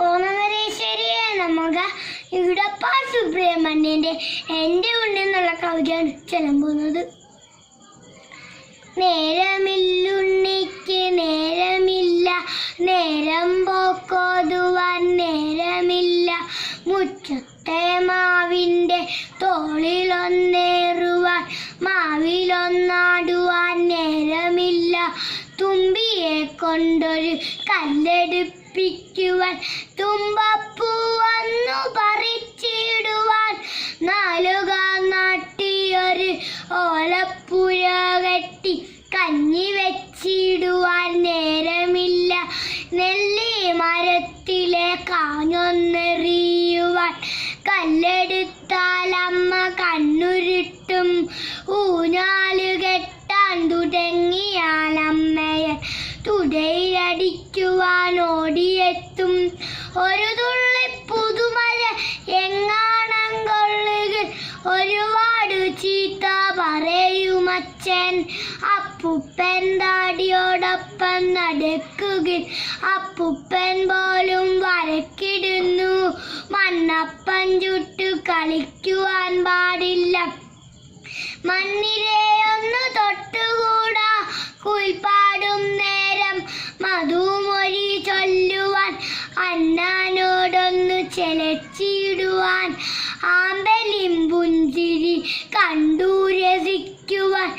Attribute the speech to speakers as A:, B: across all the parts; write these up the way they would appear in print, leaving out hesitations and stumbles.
A: ഓണമരേശ്വരിയെ നമുക്ക് ഇവിടപ്പ സുബ്രഹ്മണ്യന്റെ എൻ്റെ ഉണ്ണെന്നുള്ള കവിതയാണ് ചൊല്ലാൻ പോകുന്നത്. നേരമില്ലുണ്ണിക്ക് നേരമില്ല, നേരം പോക്കോതുവാൻ നേരമില്ല, മുറ്റത്തെ മാവിൻ്റെ തോളിലൊന്നേറുവാൻ മാവിലൊന്നാടുവാൻ നേരമില്ല, തുമ്പിയെ കൊണ്ടൊരു കല്ലെടുപ്പിക്കുവാൻ തുമ്പപ്പൂ വന്നു പറിച്ചിടുവാൻ, നാലുകാൽ നാട്ടിയൊരു ഓലപ്പുര കെട്ടി കഞ്ഞി വെച്ചിടുവാൻ നേരമില്ല, നെല്ലി മരത്തിലെ കാഞ്ഞൊന്നെറിയുവാൻ കല്ലെടുത്താൽ അമ്മ കണ്ണുരുട്ടും, ഊഞ്ഞാല് കെട്ടാൻ തുടങ്ങിയാൽ അമ്മയെ തുടയിലടിക്കുവാൻ ഓടിയെത്തും, ഒരു തുള്ളി പുതുമഴ എങ്ങാണം കൊള്ളുകിൽ ഒരുപാട് ചീത്ത പറയുമച്ഛൻ, അപ്പുപ്പൻ താടിയോടൊപ്പം നടക്കുകിൽ അപ്പുപ്പൻ പോലും വരക്കിടുന്നു, മണ്ണപ്പൻ ചുട്ടു കളിക്കുവാൻ പാടില്ല, മണ്ണിരയൊന്നു തൊട്ടുകൂടാ, കുയിൽപ്പാടും നേരം മധുമൊഴി ചൊല്ലുവാൻ അണ്ണാനോടൊന്നു ചെലച്ചിടുവാൻ, ആമ്പലിൻ പുഞ്ചിരി കണ്ടു രസിക്കുവാൻ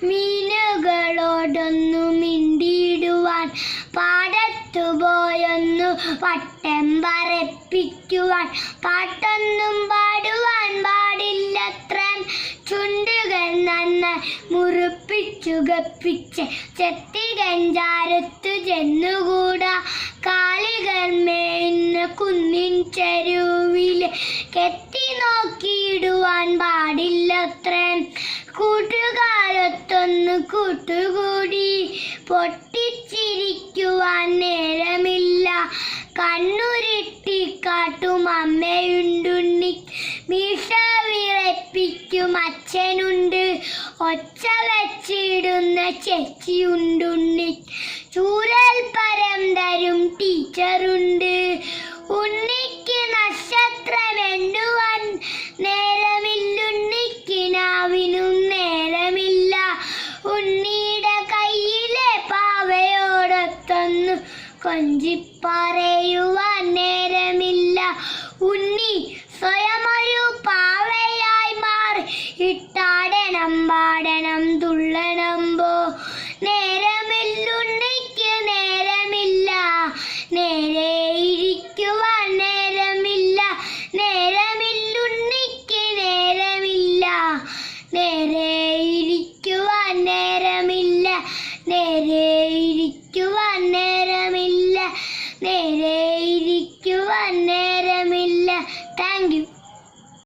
A: മീനുകളോടൊന്നു മിണ്ടിയിടുവാൻ, പാടത്തു പോയൊന്നു പട്ടം പറപ്പിക്കുവാൻ പാട്ടൊന്നും പാടുവാൻ പാടില്ലത്രൻ, ചുണ്ടുകൾ നന്നായി മുറിപ്പിച്ചു ഗപ്പിച്ച് ചെത്തികഞ്ചാരത്തു ചെന്നുകൂടാ, കാലികൾ മേയുന്ന കുന്നിൻ ചെരുവിൽ കെത്തി നോക്കിയിടുവാൻ പാടില്ലത്രൻ, കൂട്ടുകാരൊത്തൊന്ന് കൂട്ടുകൂടി പൊട്ടിച്ചിരിക്കുവാൻ നേരമില്ല, കണ്ണുരുട്ടിക്കാട്ടും അമ്മയുണ്ടുണ്ണി, മീശ വിറപ്പിക്കും അച്ഛനുണ്ട്, ഒച്ച വെച്ചിടുന്ന ചേച്ചിയുണ്ടുണ്ണി, ചൂരൽ പരം തരും ടീച്ചറുണ്ട്, ഉണ്ണിക്ക് നക്ഷത്രം എണ്ണുവാൻ നേരമില്ലുണ്ണിക്ക് നാവിനും നേരമില്ല, ഉണ്ണിയുടെ കയ്യിലെ പാവയോടൊത്തൊന്നു കൊഞ്ചിപ്പറയുവാൻ നേരമില്ല, ഉണ്ണി സ്വയമൊരു പാവയായി മാറി ഇട്ടാടണം പാടണം തുള്ളണം പോ, നേരമില്ലുണ്ണിക്ക് നേരമില്ല, നേരെ ഇരിക്കുവാൻ നേരമില്ല, നേരമില്ലുണ്ണിക്ക് നേരമില്ല, നേരെ ഇരിക്കുവാൻ നേരമില്ല, നേരെ